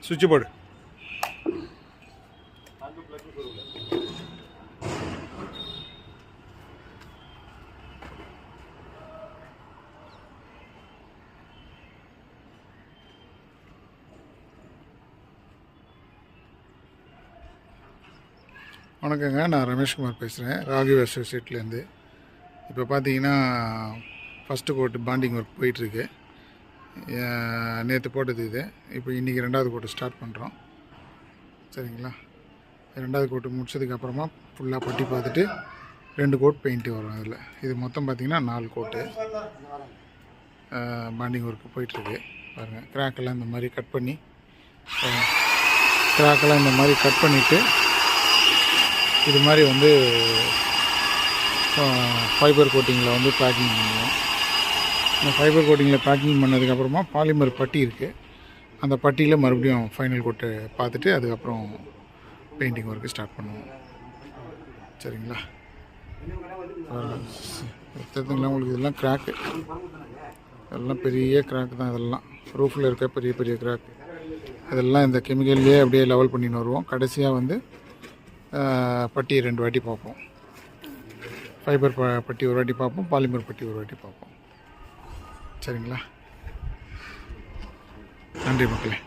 சுவிட்ச் போர்டு வணக்கங்க, நான் ரமேஷ்குமார் பேசுகிறேன், ராகவ் அசோசியேட்லேருந்து. இப்போ பார்த்தீங்கன்னா ஃபஸ்ட்டு கோட்டு பாண்டிங் ஒர்க் போயிட்டுருக்கு. நேற்று போட்டது இது. இப்போ இன்றைக்கி 2வது கோட்டு ஸ்டார்ட் பண்ணுறோம். சரிங்களா? 2வது கோட்டு முடிச்சதுக்கப்புறமா ஃபுல்லாக பட்டி பார்த்துட்டு 2 கோட் பெயிண்ட்டு வரும். அதில் இது மொத்தம் பார்த்திங்கன்னா 4 கோட்டு பாண்டிங் ஒர்க்கு போயிட்டுருக்கு. பாருங்கள், கிராக்கெல்லாம் இந்த மாதிரி கட் பண்ணி பண்ணிவிட்டு இது மாதிரி வந்து ஃபைபர் கோட்டிங்கில் வந்து பேக்கிங் பண்ணுவோம். இந்த ஃபைபர் கோட்டிங்கில் பேக்கிங் பண்ணதுக்கப்புறமா பாலிமர் பட்டி இருக்குது. அந்த பட்டியில் மறுபடியும் ஃபைனல் கோட்டை பார்த்துட்டு அதுக்கப்புறம் பெயிண்டிங் ஒர்க்கு ஸ்டார்ட் பண்ணுவோம். சரிங்களா? தெரிஞ்சுங்களா உங்களுக்கு? இதெல்லாம் கிராக்கு, இதெல்லாம் பெரிய கிராக் தான். இதெல்லாம் ரூஃபில் இருக்க பெரிய பெரிய கிராக். இதெல்லாம் இந்த கெமிக்கல்லையே அப்படியே லெவல் பண்ணின்னு வருவோம். கடைசியாக வந்து பட்டியை 2 வாட்டி பார்ப்போம். ஃபைபர் பட்டி ஒரு வாட்டி பார்ப்போம், பாலிமர் பட்டி ஒரு வாட்டி பார்ப்போம். சரிங்களா? நன்றி மக்களே.